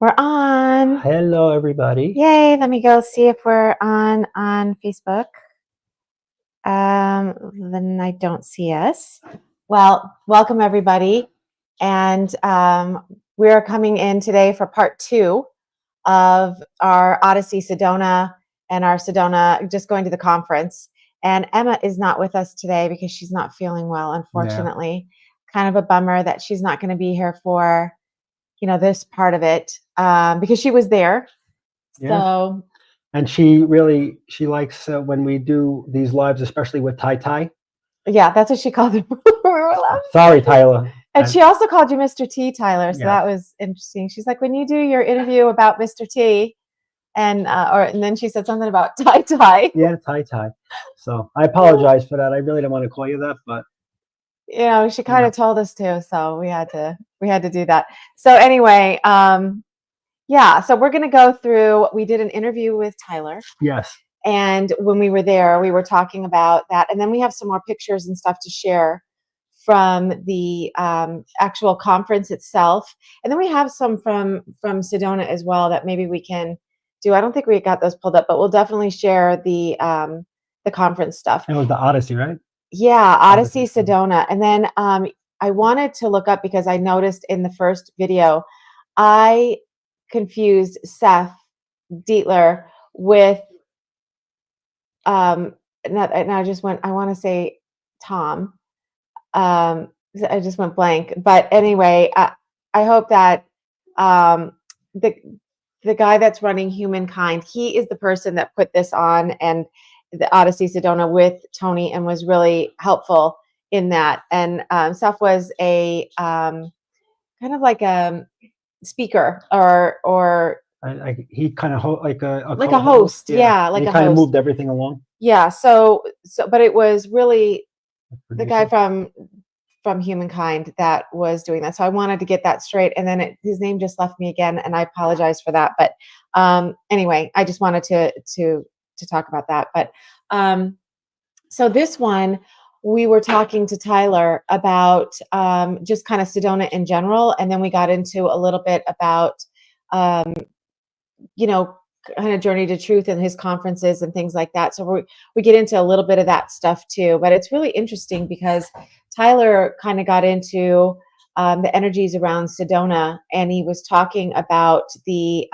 We're on. Hello, everybody. Yay. Let me go see if we're on Facebook. Then I don't see us. Well, welcome everybody. And we're coming in today for part 2 of our Odyssey Sedona and our Sedona just going to the conference. And Emma is not with us today because she's not feeling well, unfortunately. Yeah. Kind of a bummer that she's not going to be here for this part of it, because she was there. Yeah. So, and she likes when we do these lives, especially with Tai. Yeah, that's what she called it. Sorry, Tyler. And she also called you Mr. T, Tyler. So yes. That was interesting. She's like, when you do your interview about Mr. T, and then she said something about Tai. Yeah, Tai. So I apologize for that. I really didn't want to call you that, but she kind of told us to, so we had to do that. So anyway, so we're going to go through. We did an interview with Tyler. Yes. And when we were there, we were talking about that, and then we have some more pictures and stuff to share from the actual conference itself, and then we have some from Sedona as well that maybe we can do. I don't think we got those pulled up, but we'll definitely share the conference stuff. It was the Odyssey, right? Yeah, Odyssey Sedona. And then I wanted to look up because I noticed in the first video, I confused Seth Dietler with and I just went, I want to say Tom. I just went blank. But anyway, I hope that the guy that's running Humankind, he is the person that put this on, and the Odyssey Sedona with Tony, and was really helpful in that. And Seth was a kind of like a speaker or he kind of like a host. Yeah, like he a kind host. of moved everything along. Yeah, so but it was really the guy from Humankind that was doing that. So I wanted to get that straight, and then his name just left me again, and I apologize for that. But anyway, I just wanted to talk about that. But so this one, we were talking to Tyler about just kind of Sedona in general, and then we got into a little bit about kind of Journey to Truth and his conferences and things like that. So we get into a little bit of that stuff too. But it's really interesting because Tyler kind of got into the energies around Sedona, and he was talking about the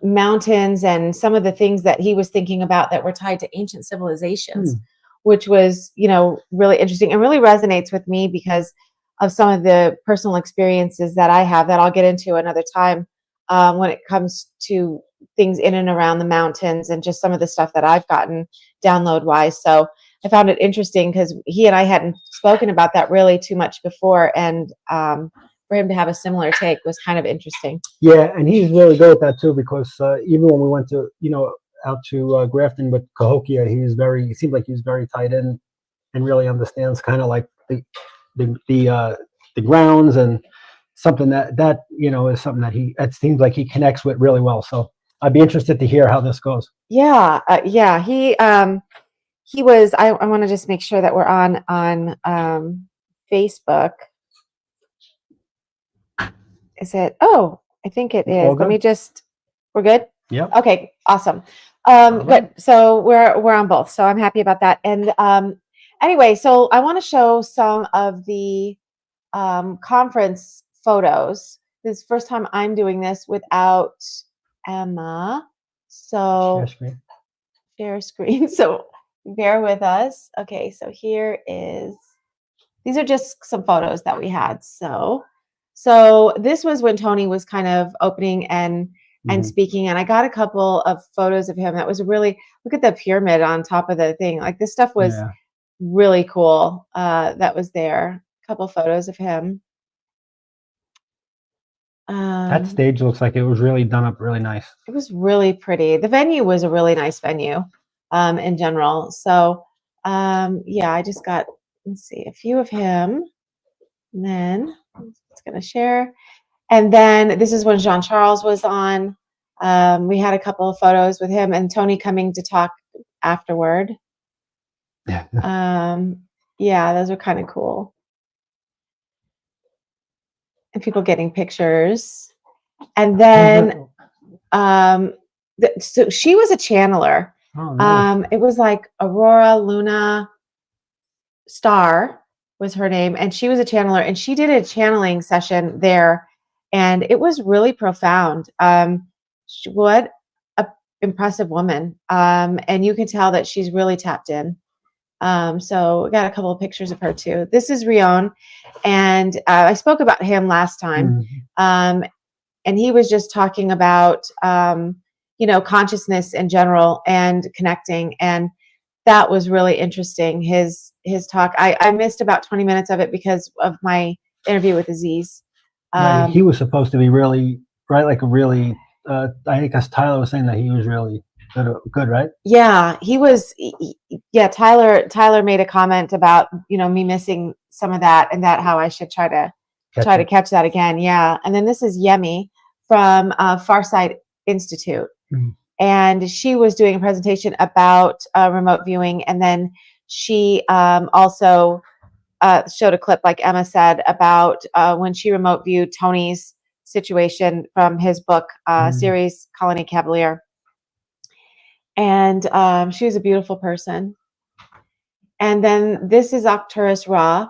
mountains and some of the things that he was thinking about that were tied to ancient civilizations, which was, really interesting and really resonates with me because of some of the personal experiences that I have that I'll get into another time. When it comes to things in and around the mountains and just some of the stuff that I've gotten download wise. So I found it interesting because he and I hadn't spoken about that really too much before. And for him to have a similar take was kind of interesting. Yeah. And he's really good at that too, because even when we went to, out to Grafton with Cahokia, it seemed like he was very tied in and really understands kind of like the grounds, and something that is something that it seems like he connects with really well. So I'd be interested to hear how this goes. Yeah. He was, I want to just make sure that we're on Facebook. Is it? Oh, I think it is. Let me just, we're good? Yeah. Okay, awesome. Good. So we're on both. So I'm happy about that. And anyway, so I want to show some of the conference photos. This is the first time I'm doing this without Emma. So share screen. So bear with us. Okay, so these are just some photos that we had. So this was when Tony was kind of opening and speaking, and I got a couple of photos of him. That was really, look at the pyramid on top of the thing. Like, this stuff was really cool. That was there. A couple photos of him. That stage looks like it was really done up really nice. It was really pretty. The venue was a really nice venue in general. So I just got, let's see, a few of him. And then it's going to share. And then this is when Jean-Charles was on. We had a couple of photos with him and Tony coming to talk afterward. Yeah, those are kind of cool. and people getting pictures. And Who's then that? so she was a channeler. Oh, nice. It was like Aurora Luna Star was her name, and she was a channeler, and she did a channeling session there, and it was really profound. What a impressive woman, and you can tell that she's really tapped in. So we got a couple of pictures of her too. This is Rion, and I spoke about him last time, and he was just talking about consciousness in general and connecting, and that was really interesting. His talk. I missed about 20 minutes of it because of my interview with Aziz. Right, he was supposed to be really right, like a really. I think as Tyler was saying that he was really good, right? Yeah, he was. Yeah, Tyler made a comment about me missing some of that, and that how I should try to catch that again. Yeah, and then this is Yemi from Farsight Institute, and she was doing a presentation about remote viewing, and then she also showed a clip, like Emma said, about when she remote viewed Tony's situation from his book series Colony Cavalier. And she was a beautiful person. And then this is Arcturus Ra,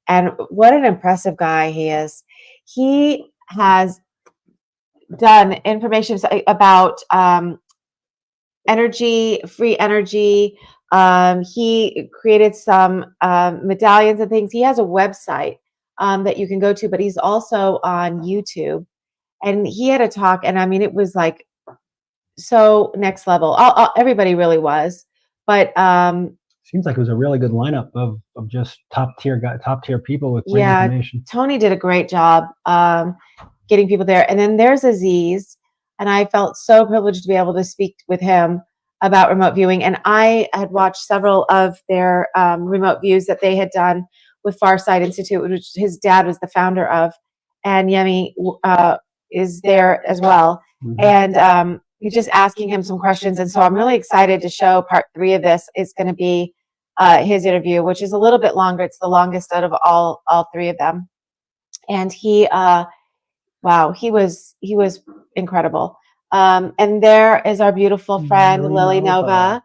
and what an impressive guy he is. He has done information about energy, free energy. He created some medallions and things. He has a website that you can go to, but he's also on YouTube. And he had a talk, and I mean, it was like so next level. Everybody really was, but seems like it was a really good lineup of just top tier people with great information. Tony did a great job getting people there. And then there's Aziz, and I felt so privileged to be able to speak with him about remote viewing. And I had watched several of their remote views that they had done with Farsight Institute, which his dad was the founder of, and Yemi is there as well. And he's just asking him some questions. And so I'm really excited to show part 3 of this. Is going to be his interview, which is a little bit longer. It's the longest out of all 3 of them. And he, wow, he was incredible. And there is our beautiful friend, Lily Nova.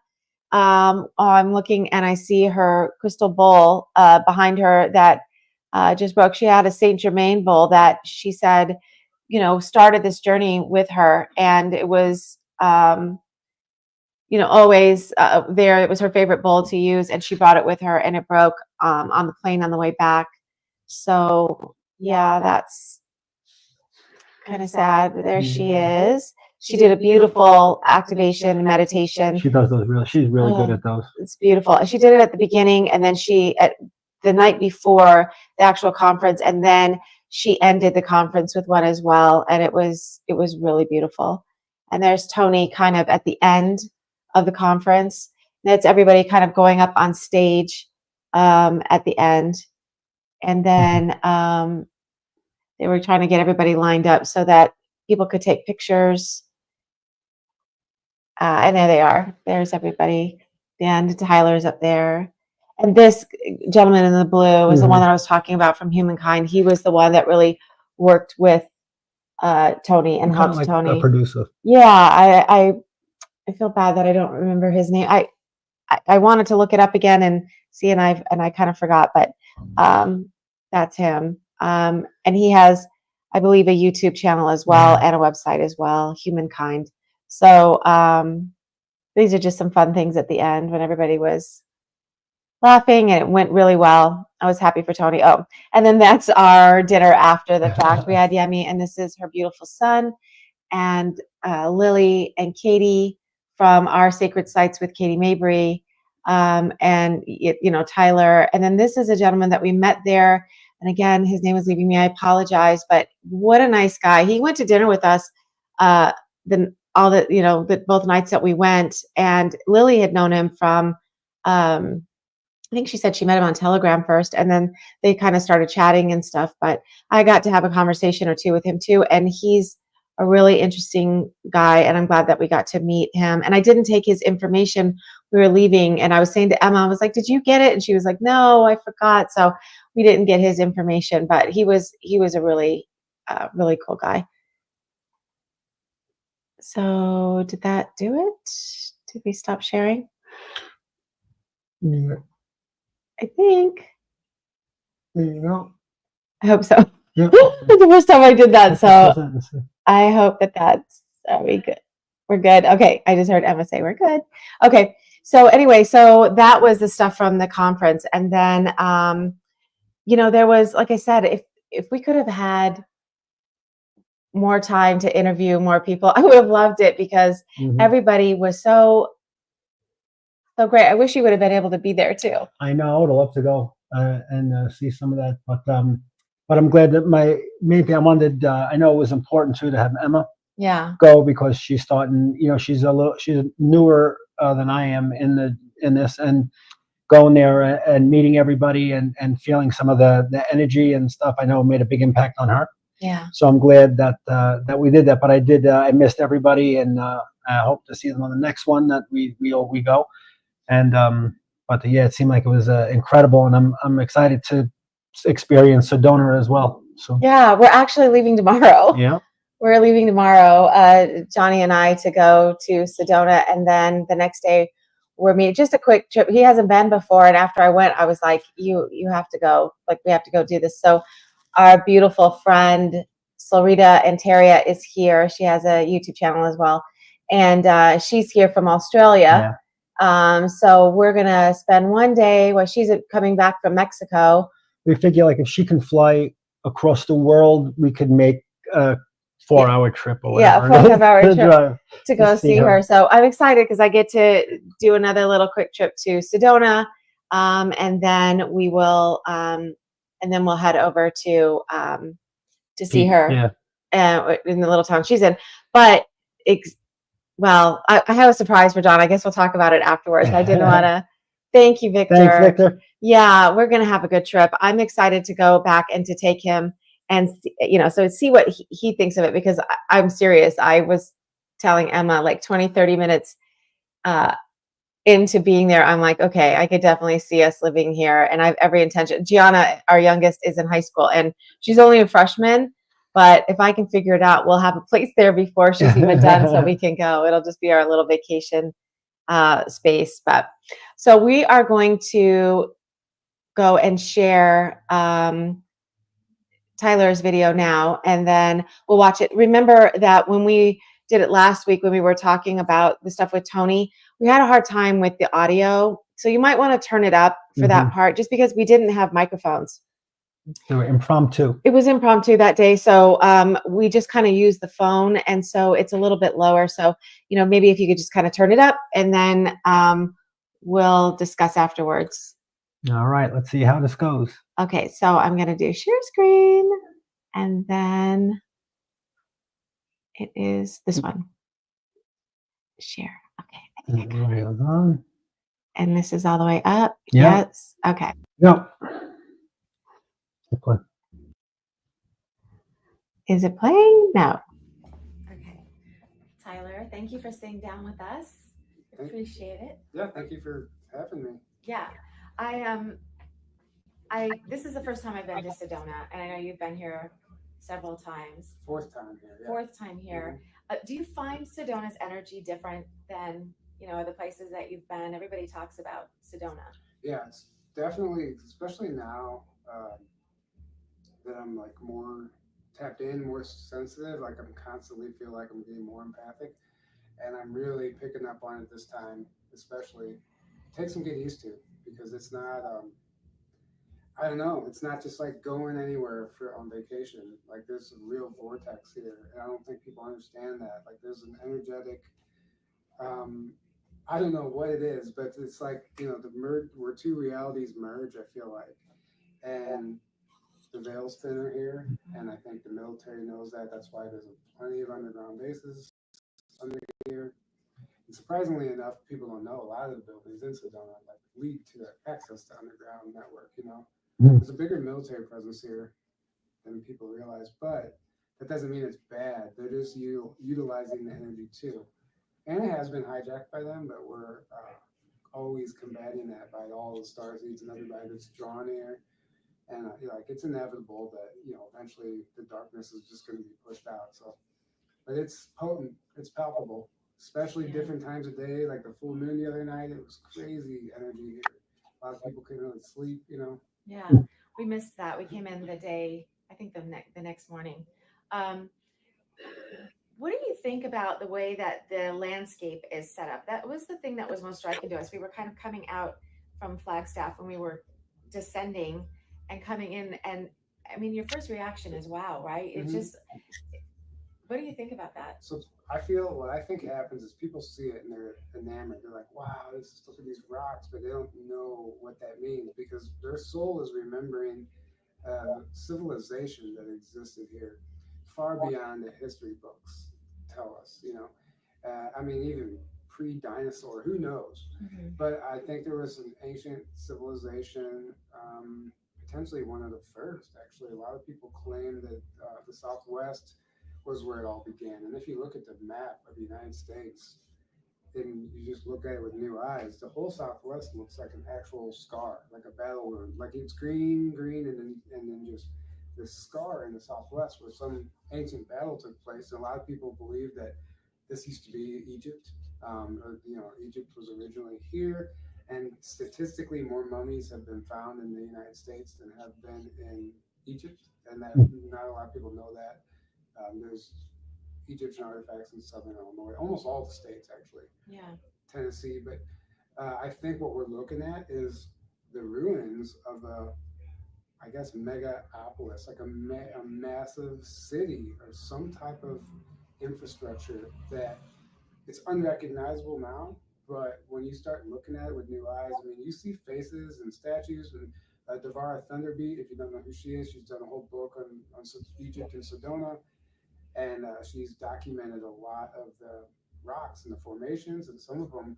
I'm looking and I see her crystal bowl behind her that just broke. She had a Saint Germain bowl that she said, started this journey with her. And it was, always there. It was her favorite bowl to use, and she brought it with her, and it broke on the plane on the way back. So yeah, that's kind of sad. There she is. She did a beautiful activation meditation. She does those she's really good at those. It's beautiful. She did it at the beginning, and then she at the night before the actual conference, and then she ended the conference with one as well, and it was really beautiful. And there's Tony kind of at the end of the conference. That's everybody kind of going up on stage at the end, and then they were trying to get everybody lined up so that people could take pictures. And there they are. There's everybody. And Tyler's up there. And this gentleman in the blue is the one that I was talking about from Humankind. He was the one that really worked with Tony and helped like Tony. A producer. Yeah, I feel bad that I don't remember his name. I wanted to look it up again and see, and I kind of forgot, but that's him. And he has, I believe, a YouTube channel as well and a website as well, Humankind. So these are just some fun things at the end when everybody was laughing, and it went really well. I was happy for Tony. Oh, and then that's our dinner after the fact. We had Yemi, and this is her beautiful son, and Lily and Katie from our Sacred Sites with Katie Mabry, and Tyler. And then this is a gentleman that we met there. And again, his name is leaving me. I apologize, but what a nice guy. He went to dinner with us both nights that we went, and Lily had known him from I think she said she met him on Telegram first, and then they kind of started chatting and stuff, but I got to have a conversation or two with him too, and he's a really interesting guy, and I'm glad that we got to meet him. And I didn't take his information. We were leaving, and I was saying to Emma, I was like, did you get it? And she was like, no, I forgot. So we didn't get his information, but he was a really a really cool guy. So did that do it? Did we stop sharing? Yeah, I think. there you go. I hope so. Yeah. It's the first time I did that, so Let's see. I hope that's are we good? We're good. Okay, I just heard Emma say we're good. Okay, so anyway, so that was the stuff from the conference, and then there was, like I said, if we could have had more time to interview more people, I would have loved it because everybody was so great. I wish you would have been able to be there too. I know. I would love to go and see some of that, but I'm glad that my main thing I wanted. I know it was important too to have Emma go because she's starting. She's she's newer than I am in this, and going there and meeting everybody and feeling some of the energy and stuff. I know made a big impact on her. Yeah. So I'm glad that we did that. But I missed everybody, and I hope to see them on the next one that we go. And but yeah, it seemed like it was incredible, and I'm excited to experience Sedona as well. So yeah, we're actually leaving tomorrow. Yeah, we're leaving tomorrow, Johnny and I, to go to Sedona, and then the next day we're meeting. Just a quick trip. He hasn't been before, and after I went, I was like, "You have to go. Like, we have to go do this." So our beautiful friend Slorita Anteria is here. She has a YouTube channel as well, and she's here from Australia. So we're gonna spend one day while she's coming back from Mexico. We figure like if she can fly across the world, we could make a 4-hour trip or whatever. 4 or 5 hour trip drive to go see her. So I'm excited because I get to do another little quick trip to Sedona, and then we will, and then we'll head over to see her in the little town she's in. But well, I have a surprise for John. I guess we'll talk about it afterwards. I didn't want to. Thank you, Victor. Thanks, Victor. Yeah, we're going to have a good trip. I'm excited to go back and to take him and, so see what he thinks of it, because I'm serious. I was telling Emma like 20, 30 minutes into being there, I'm like, okay, I could definitely see us living here. And I have every intention. Gianna, our youngest, is in high school and she's only a freshman. But if I can figure it out, we'll have a place there before she's even done so we can go. It'll just be our little vacation space. But so we are going to go and share Tyler's video now, and then we'll watch it. Remember that when we did it last week, when we were talking about the stuff with Tony, we had a hard time with the audio. So you might want to turn it up for that part, just because we didn't have microphones. They were impromptu. It was impromptu that day. So we just kind of used the phone. And so it's a little bit lower. So, maybe if you could just kind of turn it up, and then we'll discuss afterwards. All right. Let's see how this goes. Okay. So I'm going to do share screen, and then it is this one. Share. Okay. I think I got it. On. And this is all the way up. Yeah. Yes. Okay. Yep. Is it playing? No. Okay. Tyler, thank you for sitting down with us. Appreciate it. Yeah, thank you for having me. Yeah. This is the first time I've been to Sedona, and I know you've been here several times. Fourth time here. Yeah. Fourth time here. Do you find Sedona's energy different than, the places that you've been? Everybody talks about Sedona. Yeah, it's definitely, especially now that I'm like more tapped in, more sensitive. Like I'm constantly feel like I'm getting more empathic, and I'm really picking up on it this time. Especially, it takes some getting used to, because it's not. I don't know. It's not just like going anywhere on vacation. Like there's a real vortex here, and I don't think people understand that. Like there's an energetic. I don't know what it is, but it's like, where two realities merge, I feel like. And the veil's thinner here, and I think the military knows that. That's why there's plenty of underground bases under here. And surprisingly enough, people don't know a lot of the buildings in Sedona lead to access to underground network, There's a bigger military presence here than people realize, but that doesn't mean it's bad. They're just utilizing the energy too. And it has been hijacked by them, but we're always combating that by all the star seeds and everybody that's drawn here. And it's inevitable that, eventually eventually the darkness is just going to be pushed out. So, but it's potent, it's palpable, especially Yeah. different times of day, like the full moon the other night. It was crazy energy here. A lot of people couldn't really sleep, you know. Yeah, we missed that. We came in the day, I think the next morning. Um, what do you think about the way that the landscape is set up? That was the thing that was most striking to us. We were kind of coming out from Flagstaff when we were descending and coming in, and I mean, your first reaction is wow, right? It's Mhm. just, what do you think about that? So I feel what I think happens is people see it and they're enamored. They're like, "Wow, look at these rocks," but they don't know what that means because their soul is remembering civilization that existed here, far beyond the history books tell us. You know, I mean, even pre-dinosaur, who knows? Mhm. But I think there was an ancient civilization, potentially one of the first. Actually, a lot of people claim that the Southwest was where it all began. And if you look at the map of the United States, and you just look at it with new eyes, the whole Southwest looks like an actual scar, like a battle wound. Like it's green, green, and then just this scar in the Southwest where some ancient battle took place. And a lot of people believe that this used to be Egypt. Or, you know, Egypt was originally here, and statistically, more mummies have been found in the United States than have been in Egypt, and that not a lot of people know that. There's Egyptian artifacts in southern Illinois, almost all the states actually, Yeah, Tennessee. But I think what we're looking at is the ruins of a, I guess, megapolis, like a massive city or some type of infrastructure that it's unrecognizable now. But when you start looking at it with new eyes, I mean, you see faces and statues. And Devara Thunderbeat, if you don't know who she is, she's done a whole book on Egypt and Sedona, and she's documented a lot of the rocks and the formations, and some of them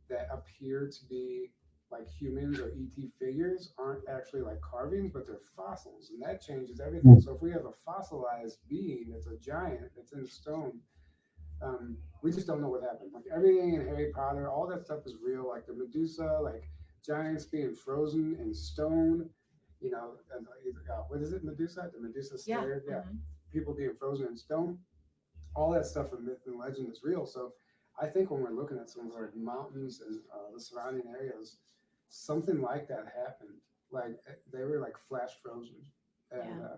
that appear to be like humans or ET figures aren't actually like carvings, but they're fossils, and that changes everything. So if we have a fossilized being that's a giant that's in stone, we just don't know what happened. Like everything in Harry Potter, all that stuff is real. Like the Medusa, like giants being frozen in stone. You know, what is it, Medusa? The Medusa yeah. stare. Yeah, Mhm. people being frozen in stone. All that stuff in myth and legend is real. So I think when we're looking at some of our mountains and the surrounding areas, something like that happened. Like they were like flash frozen, and Yeah.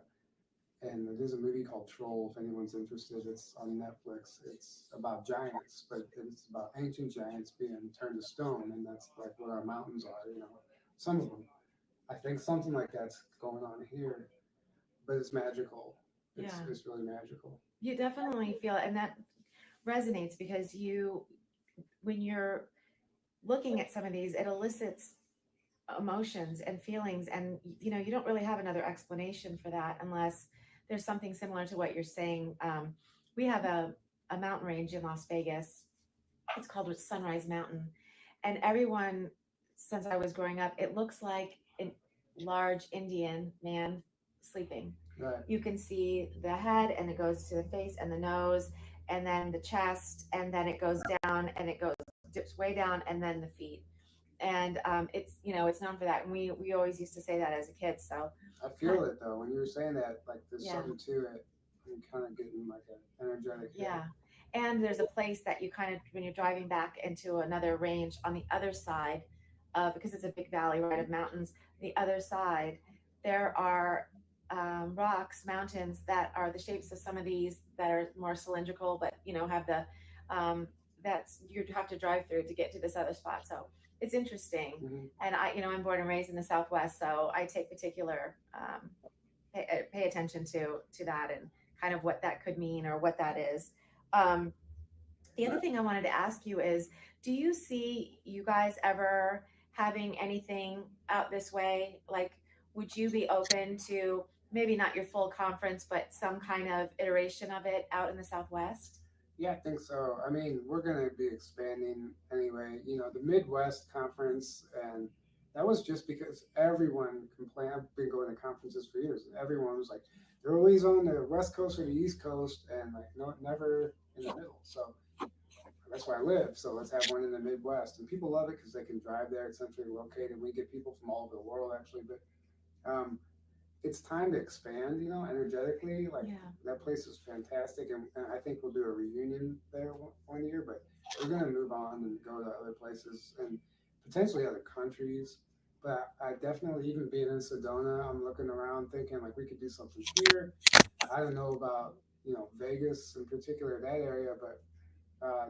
there's a movie called Troll. If anyone's interested, it's on Netflix. It's about giants, but it's about ancient giants being turned to stone, and that's like what our mountains are. You know, some of them. I think something like that's going on here, but it's magical. Yeah. It's really magical. You definitely feel it, and that resonates because when you're looking at some of these, it elicits emotions and feelings, and you don't really have another explanation for that unless there's something similar to what you're saying. We have a mountain range in Las Vegas. It's called Sunrise Mountain, and everyone, since I was growing up, it looks like a large Indian man sleeping. Right. You can see the head, and it goes to the face and the nose, and then the chest, and then it goes down, and it goes dips way down, and then the feet. And it's known for that. And we always used to say that as a kid. So I feel it though when you were saying that. Like there's yeah, something to it. I'm kind of getting like an energetic hit. yeah. And there's a place that you kind of, when you're driving back into another range on the other side, because it's a big valley, right, of mountains. The other side, there are rocks, mountains that are the shapes of some of these that are more cylindrical, but have the that's you have to drive through to get to this other spot. So it's interesting. Mm-hmm. And I'm born and raised in the Southwest, so I take particular pay attention to that and kind of what that could mean or what that is. Um, the other thing I wanted to ask you is, do you see you guys ever having anything out this way? Like, would you be open to maybe not your full conference, but some kind of iteration of it out in the Southwest? Yeah, I think so. I mean, we're going to be expanding anyway. You know, the Midwest conference, and that was just because everyone complained. I've been going to conferences for years, and everyone was like, they're always on the West Coast or the East Coast, and like, no, never in the middle. So that's where I live. So let's have one in the Midwest, and people love it because they can drive there. It's centrally located. We get people from all over the world actually, but it's time to expand, energetically. Like Yeah. that place is fantastic, and I think we'll do a reunion there one year. But we're gonna move on and go to other places and potentially other countries. But I definitely, even being in Sedona, I'm looking around thinking like we could do something here. I don't know about Vegas in particular, that area, but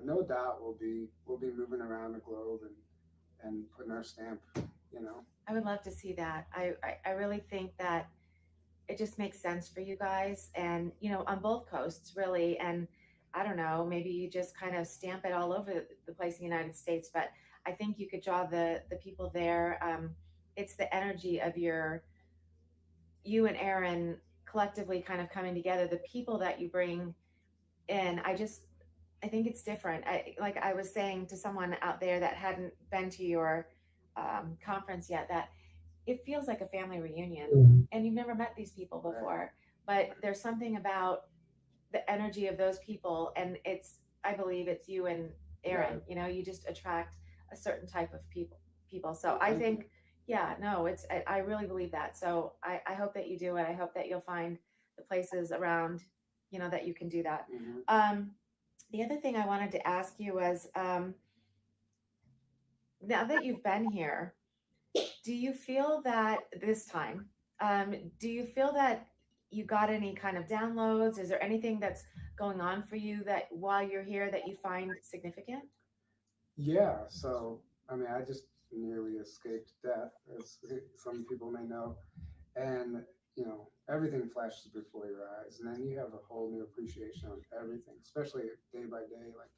no doubt we'll be moving around the globe and putting our stamp. You know. I would love to see that. I really think that it just makes sense for you guys and, on both coasts, really. And I don't know, maybe you just kind of stamp it all over the place in the United States, but I think you could draw the people there. It's the energy of you and Aaron collectively kind of coming together, the people that you bring in. I think it's different. Like I was saying to someone out there that hadn't been to your conference yet, that it feels like a family reunion, Mhm. and you've never met these people before, but there's something about the energy of those people, and I believe it's you and Aaron. You just attract a certain type of people. So I Thank you. think, yeah, no, I really believe that. So I hope that you do it. I hope that you'll find the places around, that you can do that. Mhm. The other thing I wanted to ask you was, now that you've been here, do you feel that this time, do you feel that you got any kind of downloads? Is there anything that's going on for you that while you're here that you find significant? Yeah, so I mean, I just nearly escaped death, as some people may know, and everything flashes before your eyes, and then you have a whole new appreciation on everything, especially day by day. Like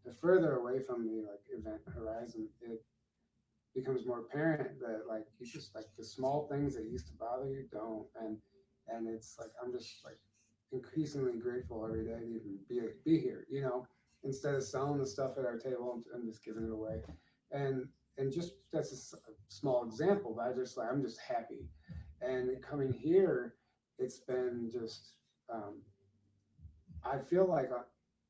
the further away from the like event horizon, it becomes more apparent that like you just like the small things that used to bother you don't, and it's like I'm just like increasingly grateful every day to even be here. Instead of selling the stuff at our table, I'm just giving it away, and just that's a small example, but I'm just happy, and coming here, it's been just I feel like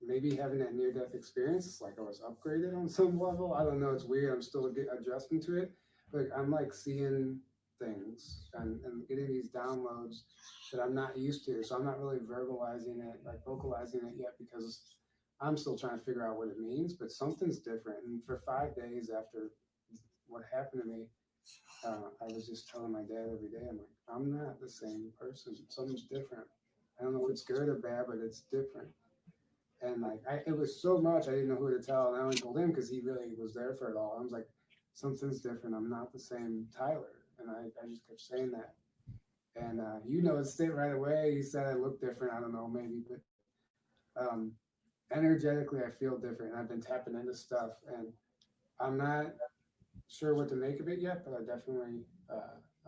maybe having that near death experience, like I was upgraded on some level. I don't know. It's weird. I'm still adjusting to it, but I'm like seeing things and getting these downloads that I'm not used to. So I'm not really vocalizing it yet because I'm still trying to figure out what it means. But something's different. And for 5 days after what happened to me, I was just telling my dad every day, I'm like, I'm not the same person. Something's different. I don't know if it's good or bad, but it's different. And like, it was so much I didn't know who to tell, and I only told him because he really was there for it all. I was like, something's different. I'm not the same Tyler, and I just kept saying that. And you noticed it right away. You said I look different. I don't know, maybe, but um, energetically, I feel different. I've been tapping into stuff, and I'm not sure what to make of it yet, but I definitely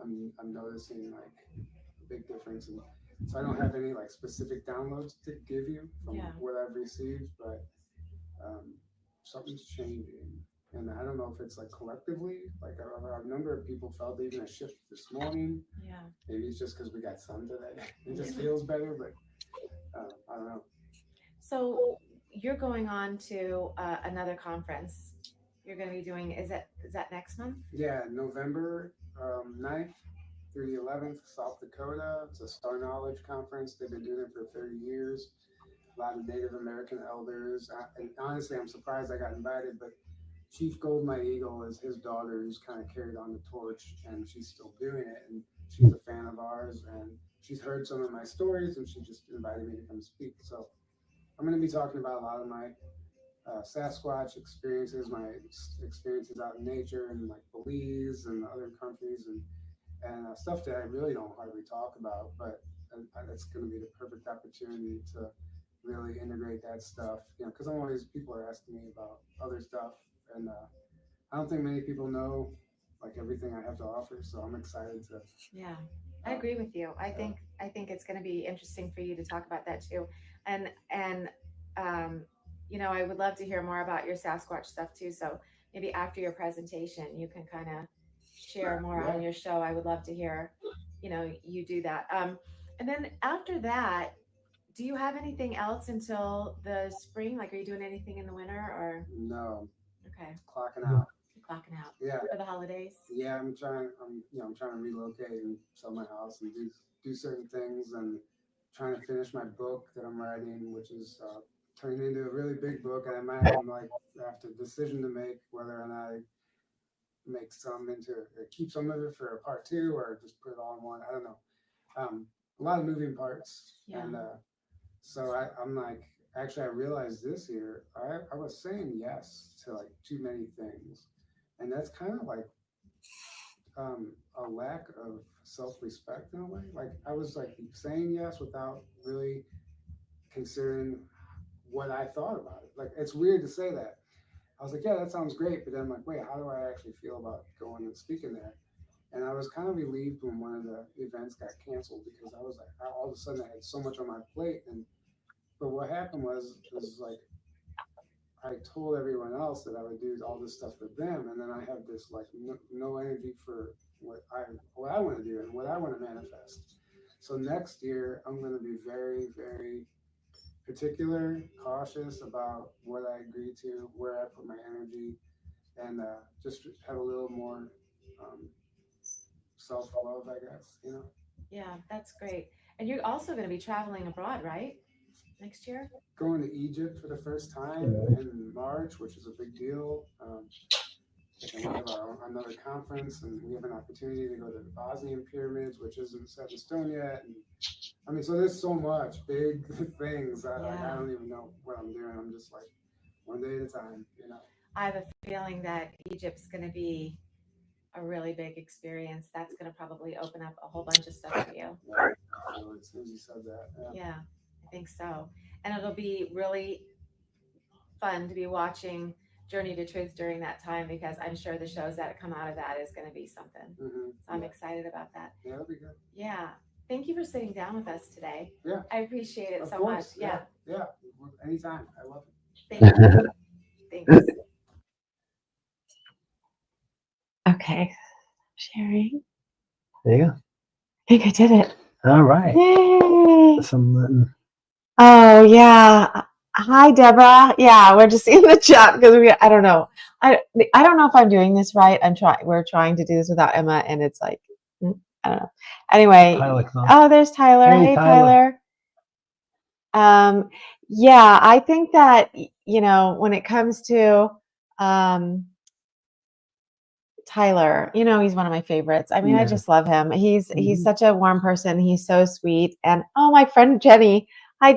I'm noticing like a big difference. And so I don't have any like specific downloads to give you from Yeah. what I've received, but um, something's changing. And I don't know if it's like collectively, like a number of people felt even a shift this morning. Yeah. Maybe it's just because we got sun today. It just feels better, but I don't know. So you're going on to another conference. You're going to be doing, is that next month? Yeah, November 9th through the 11th, South Dakota. It's a Star Knowledge Conference. They've been doing it for 30 years. A lot of Native American elders. And honestly, I'm surprised I got invited, but Chief Goldmite Eagle is his daughter who's kind of carried on the torch, and she's still doing it. And she's a fan of ours, and she's heard some of my stories, and she just invited me to come speak. So I'm going to be talking about a lot of my Sasquatch experiences, my experiences out in nature, and like Belize and other countries, and stuff that I really don't hardly talk about. But that's going to be the perfect opportunity to really integrate that stuff. Because I'm always people are asking me about other stuff, and I don't think many people know like everything I have to offer. So I'm excited to. Yeah, I agree with you. I think it's going to be interesting for you to talk about that too, and um, I would love to hear more about your Sasquatch stuff too. So maybe after your presentation, you can kind of share more Yeah. on your show. I would love to hear, you do that. And then after that, do you have anything else until the spring? Like, are you doing anything in the winter or? No, Okay, clocking out. clocking out Yeah. for the holidays? Yeah, I'm trying to relocate and sell my house and do certain things, and trying to finish my book that I'm writing, which is turning into a really big book. And I'm like have to decision to make whether or not I make some into keep some of it for a part two or just put it all in one. I don't know. A lot of moving parts, Yeah. and so I'm like, actually, I realized this year I was saying yes to like too many things, and that's kind of like a lack of self-respect in a way. Like I was like saying yes without really considering what I thought about it. Like it's weird to say that. I was like, yeah, that sounds great, but then I'm like, wait, how do I actually feel about going and speaking there? And I was kind of relieved when one of the events got canceled, because I was like, all of a sudden I had so much on my plate. And but what happened was like I told everyone else that I would do all this stuff for them, and then I have this like no energy for what I want to do and what I want to manifest. So next year I'm going to be very, very particular, cautious about what I agree to, where I put my energy, and just have a little more self-love, I guess. Yeah, that's great. And you're also going to be traveling abroad, right? Next year? Going to Egypt for the first time in March, which is a big deal. And we have another conference, and we have an opportunity to go to the Bosnian pyramids, which isn't set in stone yet. And I mean, so there's so much big things that I don't even know what I'm doing. I'm just like one day at a time. I have a feeling that Egypt's going to be a really big experience. That's going to probably open up a whole bunch of stuff for you. Yeah, so as soon as you said that. Yeah, I think so. And it'll be really fun to be watching Journey to Truth during that time, because I'm sure the shows that come out of that is going to be something. Mm-hmm. So I'm excited about that. Yeah, that'll be good. Yeah. Thank you for sitting down with us today. Yeah. I appreciate it Of so course. much. Yeah. Yeah. Anytime. I love it. Thank you. Thanks. Okay. Sharing. There you go. I think I did it. All right. Yay. Some Oh yeah. Hi Deborah. Yeah, we're just in the chat because I don't know. I don't know if I'm doing this right. We're trying to do this without Emma, and it's like I don't know. Anyway. Oh, there's Tyler. Hey Tyler. Yeah, I think that when it comes to Tyler, he's one of my favorites. I mean, I just love him. He's such a warm person. He's so sweet. And my friend Jenny. Hi,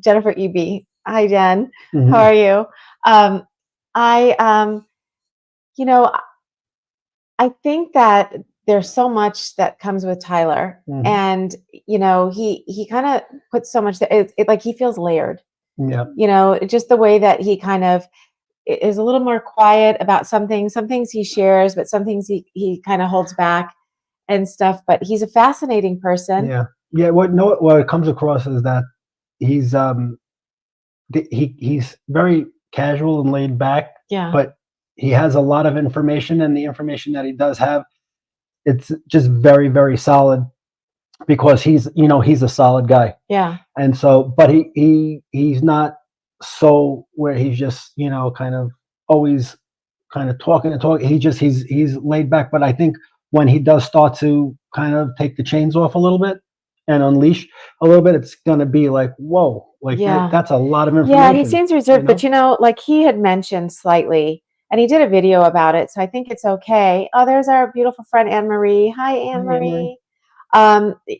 Jennifer EB. Hi, Jen. How are you? I think that there's so much that comes with Tyler, and he kind of puts so much that it like he feels layered. Yeah. Just the way that he kind of is a little more quiet about some things. Some things he shares, but some things he kind of holds back and stuff. But he's a fascinating person. Yeah. Yeah. What comes across is that he's he's very casual and laid back. Yeah. But he has a lot of information, and the information that he does have, it's just very, very solid, because he's a solid guy. Yeah. And so, but he's not so where he's just kind of always kind of talking and talking. He's laid back. But I think when he does start to kind of take the chains off a little bit and unleash a little bit, it's gonna be like, whoa, like that's a lot of information. Yeah, he seems reserved, but like he had mentioned slightly, and he did a video about it, so I think it's okay. Oh, there's our beautiful friend Anne Marie. Hi, Anne Marie.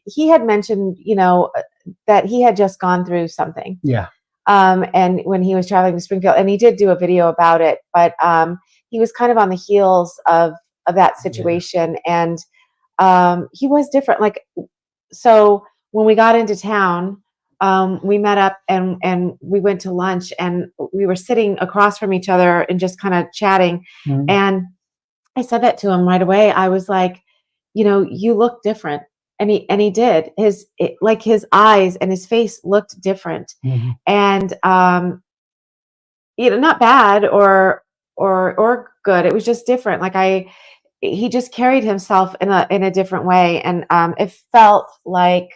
He had mentioned, that he had just gone through something. Yeah. And when he was traveling to Springfield, and he did do a video about it, but he was kind of on the heels of that situation, and he was different. Like, so when we got into town, we met up and we went to lunch, and we were sitting across from each other and just kind of chatting. And I said that to him right away. I was like, you look different. And he did. His eyes and his face looked different. And not bad or good. It was just different. Like he just carried himself in a different way. And it felt like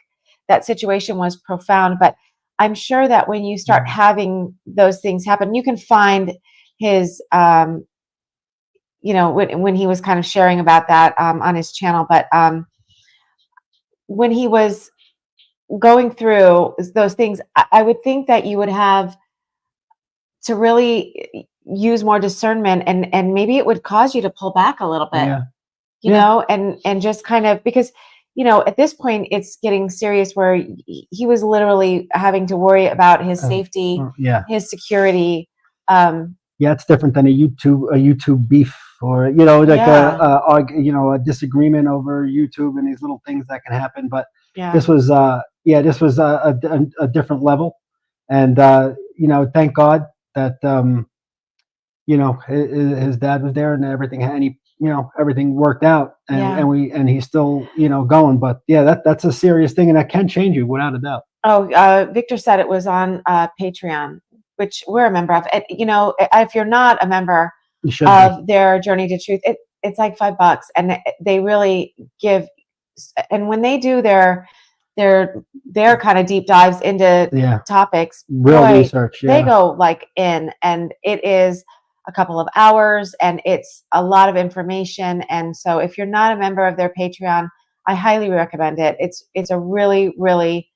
that situation was profound. But I'm sure that when you start having those things happen, you can find his when he was kind of sharing about that on his channel. But when he was going through those things, I would think that you would have to really use more discernment, and maybe it would cause you to pull back a little bit, and just kind of, because, at this point it's getting serious where he was literally having to worry about his safety, his security. It's different than a YouTube beef, or a disagreement over YouTube and these little things that can happen. But this was a different level, and thank God that his dad was there and everything, and everything worked out, and he's still going. But that's a serious thing, and that can change you without a doubt. Victor said it was on Patreon, which we're a member of. If you're not a member of their Journey to Truth, it's like $5, and they really give. And when they do their kind of deep dives into topics, real research, they go like in, and it is a couple of hours, and it's a lot of information. And so if you're not a member of their Patreon, I highly recommend it. It's a really, really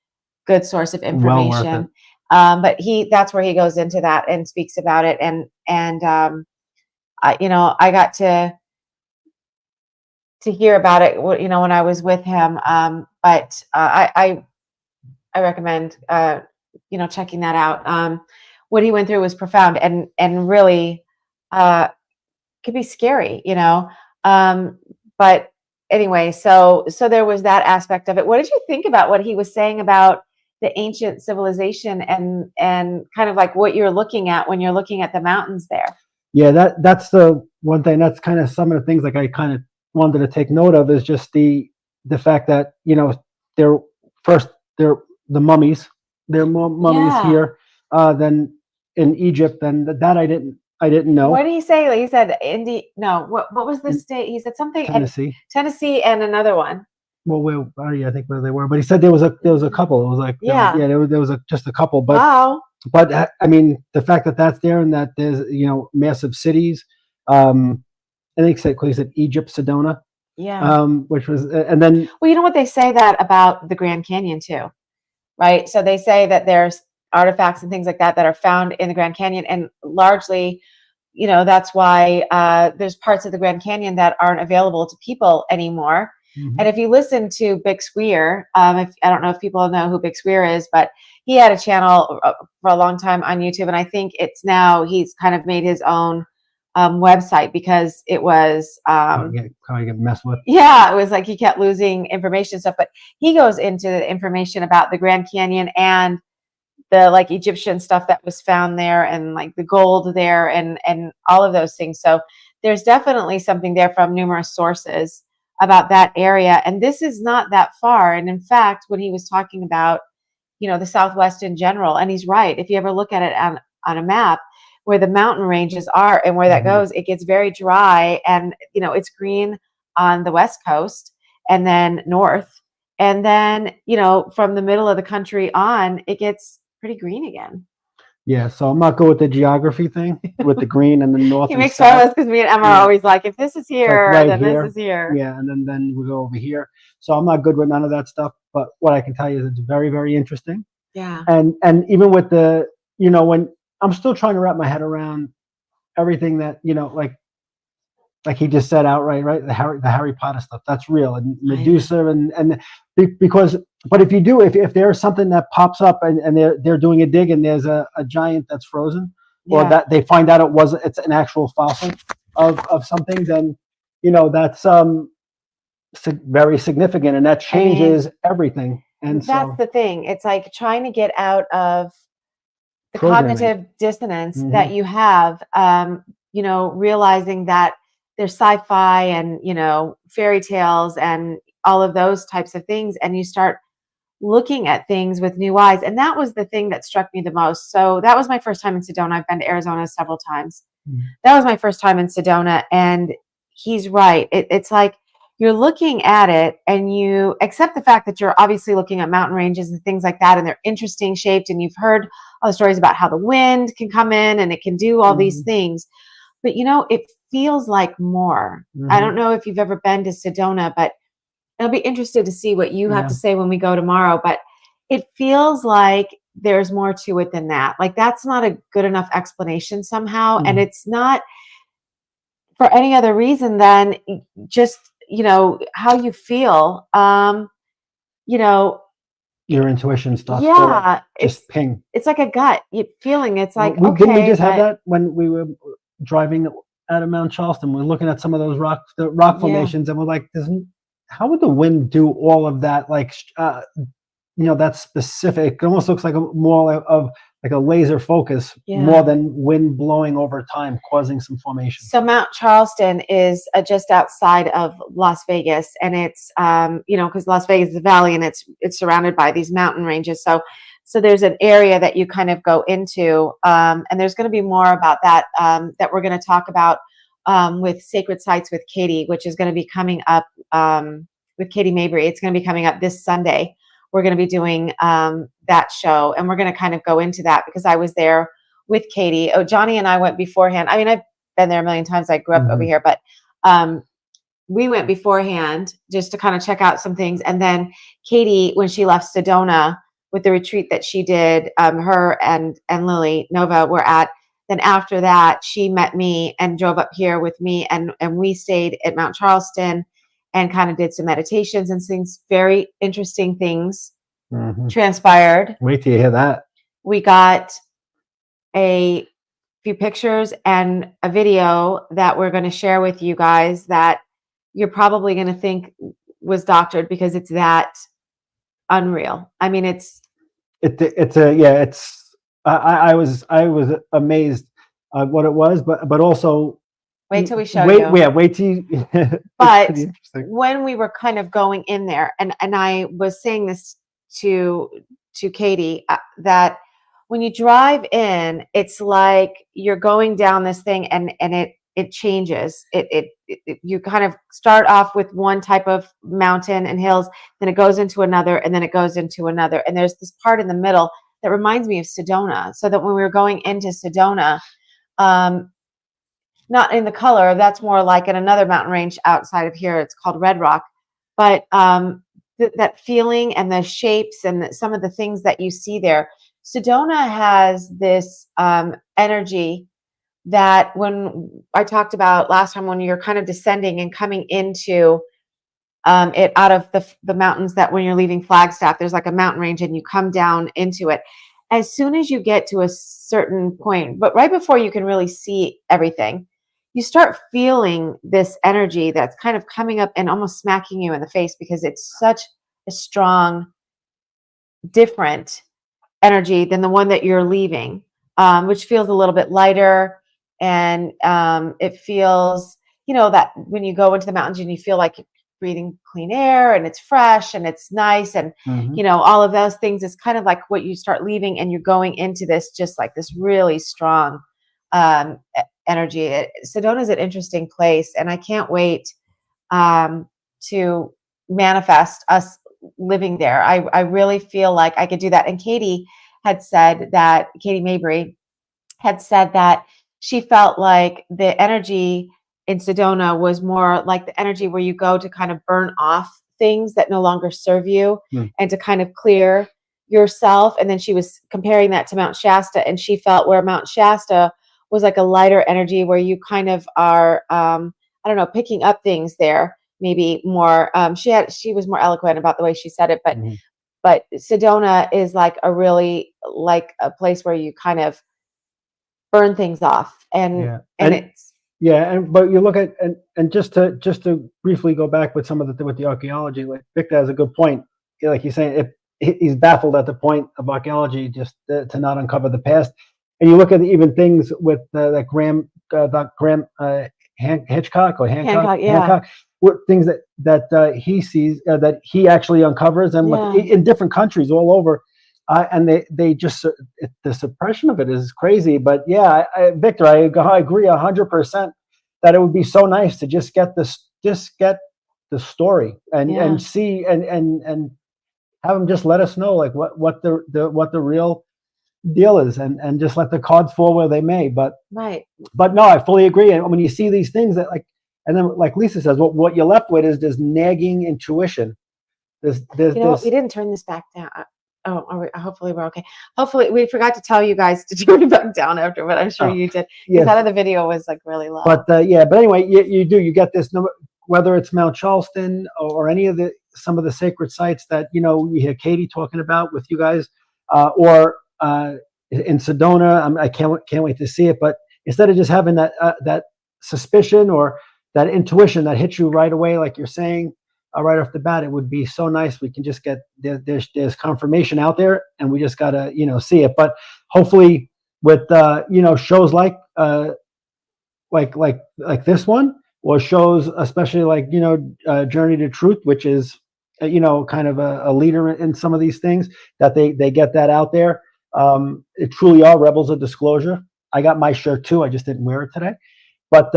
good source of information. But that's where he goes into that and speaks about it. And I got to hear about it, when I was with him. But I recommend, checking that out. What he went through was profound and really could be scary, but anyway, so there was that aspect of it. What did you think about what he was saying about the ancient civilization and kind of like what you're looking at when you're looking at the mountains there? That's the one thing. That's kind of some of the things like I kind of wanted to take note of, is just the fact that they're the mummies. There are more mummies here than in Egypt, and that I didn't know. What did he say? He said what was the state? He said something. Tennessee and another one. Well, I think where they were, but he said there was a couple. It was like there was just a couple. But wow. But I mean, the fact that that's there, and that there's massive cities. I think he said Egypt, Sedona. Which was, and then. Well, you know what they say that about the Grand Canyon too, right? So they say that there's artifacts and things like that are found in the Grand Canyon, and largely, that's why there's parts of the Grand Canyon that aren't available to people anymore. Mm-hmm. And if you listen to Bix Weir, I don't know if people know who Bix Weir is, but he had a channel for a long time on YouTube, and I think he's kind of made his own website, because it was probably get messed with. It was like he kept losing information and stuff. But he goes into the information about the Grand Canyon and the like Egyptian stuff that was found there, and like the gold there, and all of those things. So there's definitely something there from numerous sources about that area. And this is not that far. And in fact, when he was talking about, the Southwest in general, and he's right, if you ever look at it on a map, where the mountain ranges are and where that goes, it gets very dry, and it's green on the West Coast and then north, and then from the middle of the country on, it gets pretty green again. So I'm not good with the geography thing with the green and the north. He makes fun of us because me and Emma are always like, if this is here, like then here, this is here. And then we go over here. So I'm not good with none of that stuff. But what I can tell you is it's very, very interesting. And even with the when I'm still trying to wrap my head around everything that like he just said outright, right? The Harry Potter stuff, that's real, and Medusa, and because, but if there's something that pops up and they're doing a dig and there's a giant that's frozen, or that they find out it's an actual fossil of something, then that's very significant, and that changes everything. And that's the thing. It's like trying to get out of the cognitive dissonance that you have, realizing that there's sci-fi and, fairy tales and all of those types of things. And you start looking at things with new eyes. And that was the thing that struck me the most. So that was my first time in Sedona. I've been to Arizona several times. That was my first time in Sedona. And he's right. It's like you're looking at it and you accept the fact that you're obviously looking at mountain ranges and things like that. And they're interesting shaped. And you've heard all the stories about how the wind can come in and it can do all these things. But, it feels like more. I don't know if you've ever been to Sedona, but I'll be interested to see what you have Yeah. to say when we go tomorrow. But it feels like there's more to it than that. Like that's not a good enough explanation somehow. And it's not for any other reason than just, how you feel. You know, Your intuition starts to yeah, just ping. it's like a gut feeling. It's like, Didn't we okay, just have but that when we were driving out of Mount Charleston? We're looking at some of those the rock Yeah. formations, and we're like, how would the wind do all of that? Like, that's specific. It almost looks like more of like a laser focus, Yeah. more than wind blowing over time, causing some formation. So Mount Charleston is just outside of Las Vegas, and it's because Las Vegas is a valley and it's surrounded by these mountain ranges. So there's an area that you kind of go into, and there's going to be more about that that we're going to talk about with Sacred Sites with Katie, which is going to be coming up with Katie Mabry. It's going to be coming up this Sunday. We're going to be doing that show, and we're going to kind of go into that because I was there with Katie. Oh, Johnny and I went beforehand. I mean, I've been there a million times. I grew up over here, but we went beforehand just to kind of check out some things. And then Katie, when she left Sedona with the retreat that she did, her and Lily Nova were at, then after that, she met me and drove up here with me, and we stayed at Mount Charleston and kind of did some meditations and things. Very interesting things transpired. Wait till you hear that. We got a few pictures and a video that we're going to share with you guys that you're probably going to think was doctored because it's that unreal. I mean, I was amazed at what it was, but also wait till we show you. Yeah, wait till you. But when we were kind of going in there, and I was saying this to Katie, that when you drive in, it's like you're going down this thing, and it changes. You kind of start off with one type of mountain and hills, then it goes into another, and then it goes into another. And there's this part in the middle that reminds me of Sedona. So that when we were going into Sedona, not in the color, that's more like in another mountain range outside of here. It's called Red Rock. But that feeling and the shapes and some of the things that you see there, Sedona has this energy that when I talked about last time, when you're kind of descending and coming into it out of the mountains, that when you're leaving Flagstaff, there's like a mountain range and you come down into it. As soon as you get to a certain point, but right before you can really see everything, you start feeling this energy that's kind of coming up and almost smacking you in the face because it's such a strong, different energy than the one that you're leaving, which feels a little bit lighter. And it feels, that when you go into the mountains and you feel like you're breathing clean air and it's fresh and it's nice and, all of those things is kind of like what you start leaving and you're going into this, just like this really strong energy. Sedona is an interesting place, and I can't wait to manifest us living there. I really feel like I could do that. And Katie Mabry had said that she felt like the energy in Sedona was more like the energy where you go to kind of burn off things that no longer serve you and to kind of clear yourself. And then she was comparing that to Mount Shasta, and she felt where Mount Shasta was like a lighter energy where you kind of are, picking up things there, maybe more. She was more eloquent about the way she said it, but Sedona is like a really like a place where you kind of burn things off, and it's but you look at and just to briefly go back with some of with the archaeology, like Victor has a good point. Like he's saying, he's baffled at the point of archaeology just to not uncover the past. And you look at even things with that Graham Hitchcock or Hancock, things that he sees that he actually uncovers, and in different countries all over, and they just the suppression of it is crazy. But Victor, I agree 100% that it would be so nice to just get the story and see and have them just let us know like what the real deal is, and just let the cards fall where they may. But Right. no, I fully agree. And when you see these things that and then like Lisa says, what you're left with is this nagging intuition. There's You know what? this. We didn't turn this back down. Hopefully we're okay. Hopefully we forgot to tell you guys to turn it back down after, but I'm sure you did. Because Yes. that of the video was like really low. But but anyway, you get this number, whether it's Mount Charleston or any of some of the sacred sites that we hear Katie talking about with you guys, or in Sedona. I can't wait to see it. But instead of just having that suspicion or that intuition that hits you right away, like you're saying, right off the bat, it would be so nice. We can just get there's confirmation out there, and we just gotta see it. But hopefully, with shows like this one, or shows especially like Journey to Truth, which is kind of a leader in some of these things, that they get that out there. It truly are rebels of disclosure. I got my shirt too. I just didn't wear it today. But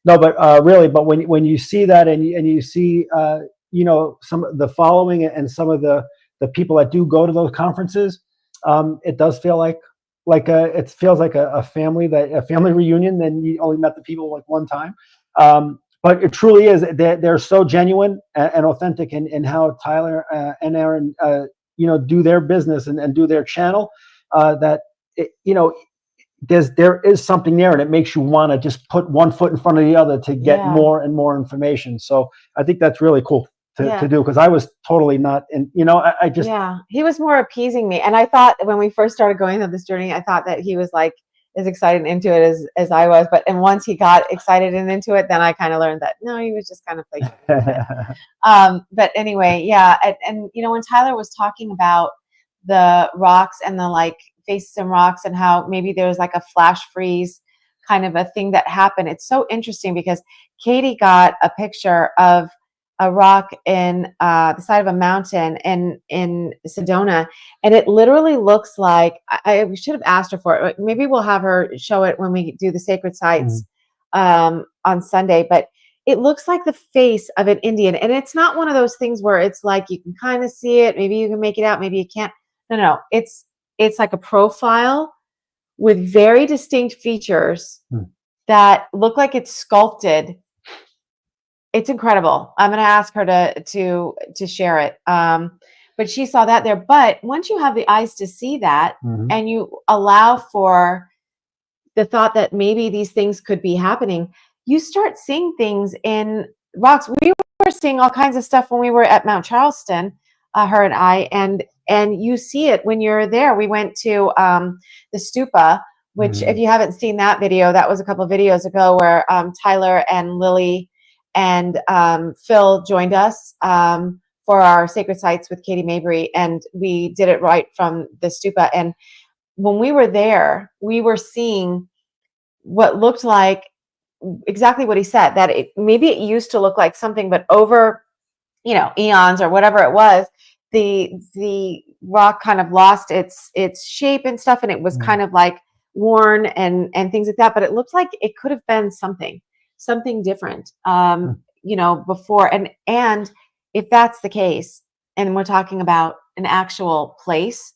no, but really, but when you see that and you see some of the following and some of the people that do go to those conferences, it does feel like it feels like a family reunion. Then you only met the people like one time, but it truly is. They're so genuine and authentic in how Tyler and Aaron do their business and do their channel, that there is something there, and it makes you want to just put one foot in front of the other to get more and more information. So I think that's really cool to do, because I was totally not in, I just. Yeah, he was more appeasing me. And I thought when we first started going on this journey, I thought that he was like as excited and into it as I was. And once he got excited and into it, then I kind of learned that, no, he was just kind of like, but anyway, yeah. And when Tyler was talking about the rocks and the like faces and rocks, and how maybe there was like a flash freeze kind of a thing that happened. It's so interesting because Katie got a picture of a rock in the side of a mountain in Sedona, and it literally looks like, I should have asked her for it. Maybe we'll have her show it when we do the sacred sites on Sunday, but it looks like the face of an Indian. And it's not one of those things where it's like you can kind of see it, maybe you can make it out, maybe you can't. No, it's like a profile with very distinct features that look like it's sculpted. It's incredible. I'm going to ask her to share it. But she saw that there. But once you have the eyes to see that, and you allow for the thought that maybe these things could be happening, you start seeing things in rocks. We were seeing all kinds of stuff when we were at Mount Charleston, her and I, and you see it when you're there. We went to the stupa, which if you haven't seen that video, that was a couple of videos ago, where Tyler and Lily and Phil joined us for our sacred sites with Katie Mabry, and we did it right from the stupa. And when we were there, we were seeing what looked like exactly what he said, that maybe it used to look like something, but over eons or whatever it was, the rock kind of lost its shape and stuff, and it was kind of like worn and things like that. But it looked like it could have been something different before. And if that's the case, and we're talking about an actual place,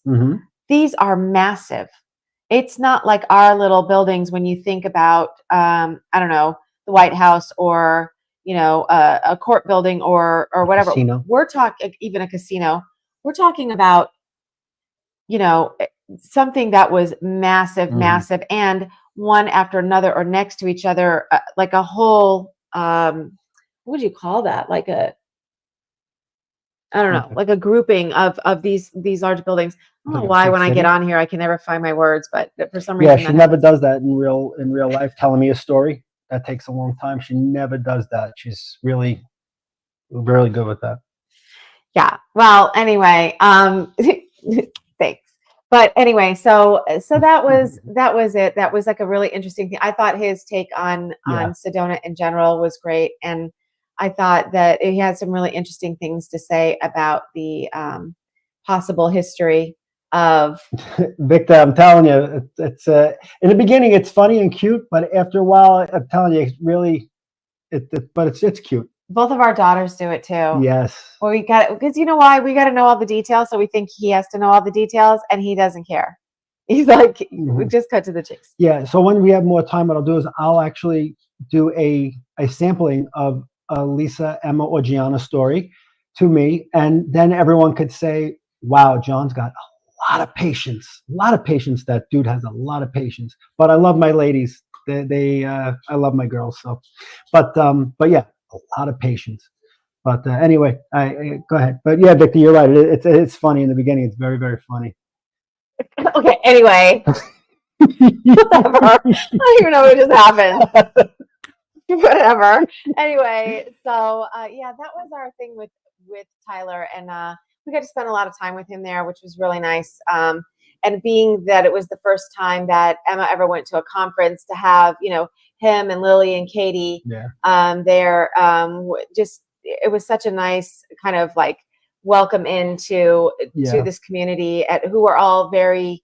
these are massive. It's not like our little buildings when you think about I don't know, the White House, or a court building or whatever. Casino. We're talking even a casino. We're talking about something that was massive, and one after another or next to each other, like a whole what would you call that? Like I don't know, like a grouping of these large buildings. I don't know why when I get on here I can never find my words, but for some reason. Yeah, she never does that in real life, telling me a story. That takes a long time. She never does that. She's really, really good with that. Yeah. Well, anyway, thanks. But anyway, so that was it. That was like a really interesting thing. I thought his take on Sedona in general was great, and I thought that he had some really interesting things to say about the possible history of Victor. I'm telling you, it's in the beginning it's funny and cute, but after a while, I'm telling you, it's really but it's cute. Both of our daughters do it too. Yes. Well, because you know why? We got to know all the details, so we think he has to know all the details, and he doesn't care. He's like, we Mhm. just cut to the chase. Yeah. So when we have more time, what I'll do is I'll actually do a sampling of a Lisa, Emma, or Gianna story to me, and then everyone could say, "Wow, John's got a lot of patience. A lot of patience. That dude has a lot of patience." But I love my ladies. I love my girls. So, but yeah, a lot of patience. But anyway, I go ahead. But yeah, Victor, you're right. It's funny in the beginning. It's very, very funny. Okay, anyway, whatever. I don't even know what just happened. Whatever. Anyway, so yeah, that was our thing with Tyler, and we got to spend a lot of time with him there, which was really nice. And being that it was the first time that Emma ever went to a conference, to have him and Lily and Katie there, just it was such a nice kind of like welcome into to this community who are all very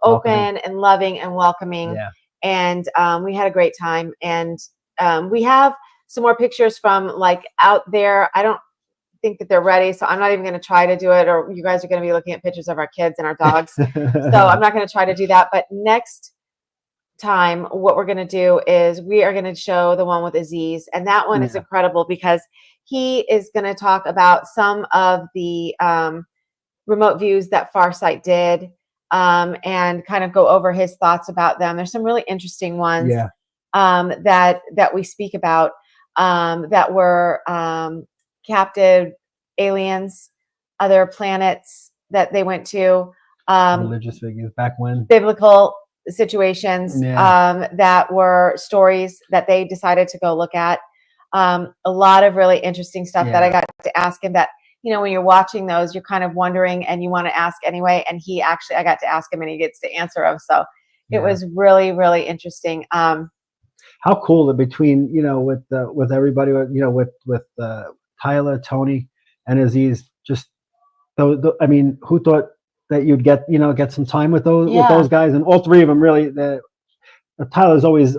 open and loving and welcoming. Yeah. And we had a great time. And we have some more pictures from like out there. I don't think that they're ready, so I'm not even going to try to do it, or you guys are going to be looking at pictures of our kids and our dogs. So I'm not going to try to do that. But next time, what we're going to do is we are going to show the one with Aziz, and that one is incredible because he is going to talk about some of the remote views that Farsight did, and kind of go over his thoughts about them. There's some really interesting ones that we speak about, that were captive aliens, other planets that they went to, religious figures back when, biblical situations, that were stories that they decided to go look at. A lot of really interesting stuff that I got to ask him that, when you're watching those, you're kind of wondering and you want to ask anyway. And I got to ask him and he gets to answer them. So it was really, really interesting. How cool that between, with everybody, with Tyler, Tony, and Aziz, just I mean, who thought that you'd get some time with those guys, and all three of them really. Tyler's always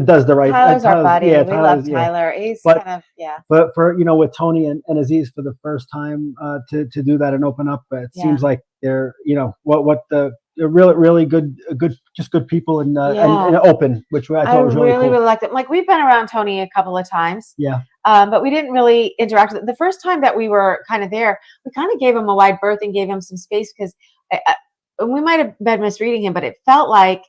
does the right. Tyler's our buddy. Yeah, we love Tyler. He's but, kind of But for with Tony and Aziz for the first time to do that and open up, it seems like they're they're really good just good people and open, which I thought was really cool. Really like them. Like, we've been around Tony a couple of times. Yeah. But we didn't really interact with him. The first time that we were kind of there, we kind of gave him a wide berth and gave him some space because we might have been misreading him, but it felt like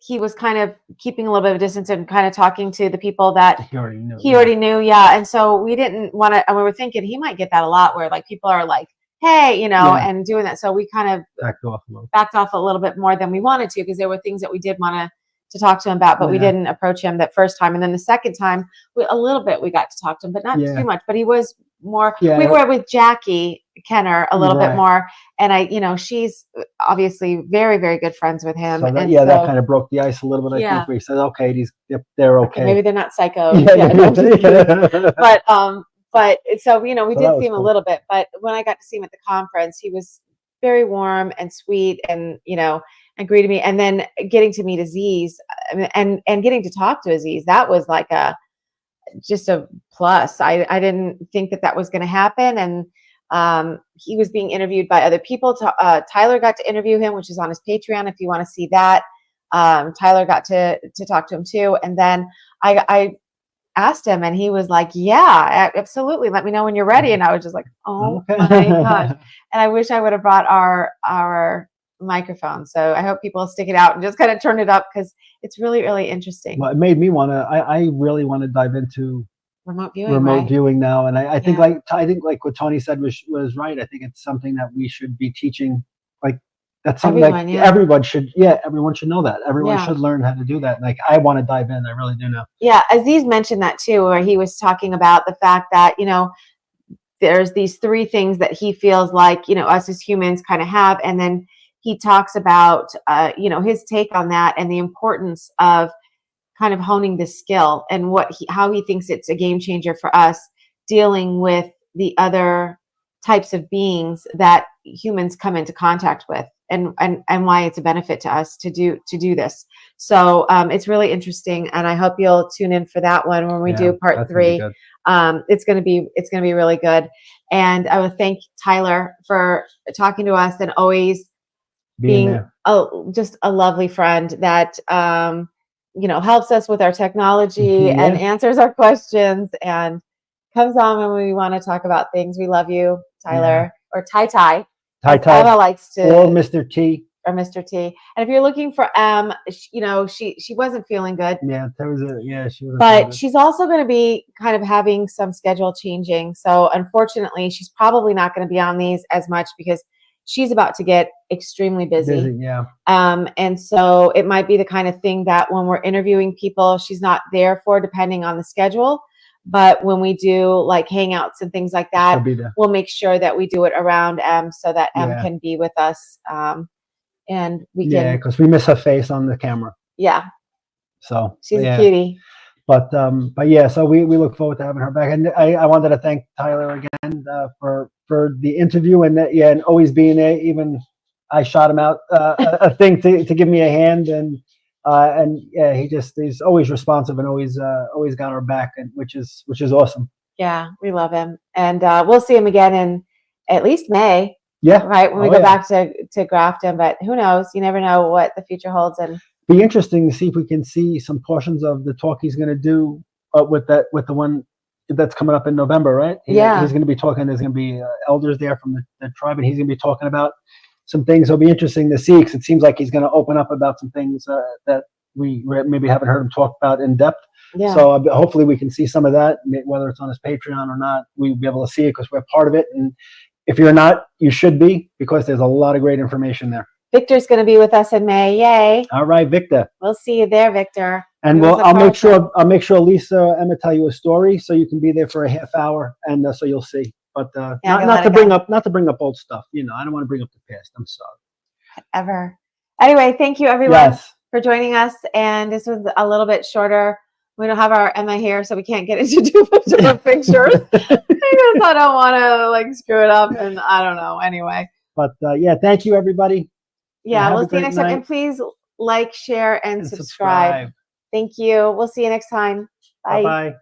he was kind of keeping a little bit of distance and kind of talking to the people that he already knew. Yeah. And so we didn't want to, and we were thinking he might get that a lot where like people are like, hey, and doing that. So we kind of backed off a little bit more than we wanted to, because there were things that we did want to talk to him about, but we didn't approach him that first time. And then the second time, we got to talk to him, but not too much. But he was more, we were with Jackie Kenner a little bit more. And she's obviously very, very good friends with him. So that kind of broke the ice a little bit. I think where he said, okay, they're okay. Maybe they're not psycho. But so, we did see him a little bit, but when I got to see him at the conference, he was very warm and sweet and, and greeted me. And then getting to meet Aziz and getting to talk to Aziz, that was like just a plus. I didn't think that was going to happen. And he was being interviewed by other people. Tyler got to interview him, which is on his Patreon if you want to see that. Tyler got to talk to him too. And then I asked him and he was like, yeah, absolutely, let me know when you're ready. And I was just like, oh my gosh. And I wish I would have brought our microphone. So I hope people stick it out and just kind of turn it up, because it's really, really interesting. Well, it made me want to, I really want to dive into remote viewing now. And I think like what Tony said was right. I think it's something that we should be teaching. Like, that's something everyone should know that. Everyone should learn how to do that. Like, I want to dive in. I really do now. Yeah. Aziz mentioned that too, where he was talking about the fact that, there's these three things that he feels like, us as humans kind of have. And then he talks about, his take on that and the importance of kind of honing the skill and how he thinks it's a game changer for us dealing with the other types of beings that humans come into contact with, and why it's a benefit to us to do this. So it's really interesting, and I hope you'll tune in for that one when we do part 3. It's going to be really good. And I would thank Tyler for talking to us and always being being there. just a lovely friend that helps us with our technology and Yeah. answers our questions and comes on when we want to talk about things. We love you, Tyler, or Tai, Ty as Ty Emma likes to, or Mr. T. or Mr. T. And if you're looking for she wasn't feeling good, Yeah, that was she was. but she's also going to be kind of having some schedule changing. So unfortunately, she's probably not going to be on these as much because she's about to get extremely busy. Yeah. And so it might be the kind of thing that when we're interviewing people, she's not there for, depending on the schedule. But when we do like hangouts and things like that, She'll be there. we'll make sure that we do it around M so that M Yeah. can be with us. And we Yeah, can, because we miss her face on the camera. yeah, So she's yeah. a cutie. But yeah, so we look forward to having her back, and I wanted to thank Tyler again for the interview and always being there. Even I shot him out a thing to give me a hand, and yeah, he's always responsive and always got our back, and which is awesome. Yeah, we love him, and we'll see him again in at least May. Yeah, right when we go back to Grafton. But who knows? You never know what the future holds, and be interesting to see if we can see some portions of the talk he's going to do with the one that's coming up in November, right? He's going to be talking. There's going to be elders there from the tribe, and he's going to be talking about some things. It'll be interesting to see because it seems like he's going to open up about some things that we maybe haven't heard him talk about in depth. Yeah. So hopefully we can see some of that, whether it's on his Patreon or not. We'll be able to see it because we're part of it. And if you're not, you should be, because there's a lot of great information there. Victor's going to be with us in May. Yay! All right, Victor. We'll see you there, Victor. And I'll make sure Lisa, Emma, tell you a story so you can be there for a half hour, and so you'll see. But not to bring up old stuff. I don't want to bring up the past. I'm sorry. Ever. Anyway, thank you everyone for joining us. And this was a little bit shorter. We don't have our Emma here, so we can't get into too much of the pictures because I don't want to screw it up, and I don't know. Anyway. But yeah, thank you everybody. Yeah, we'll see you next time. And please like, share, and subscribe. Thank you. We'll see you next time. Bye. Bye-bye.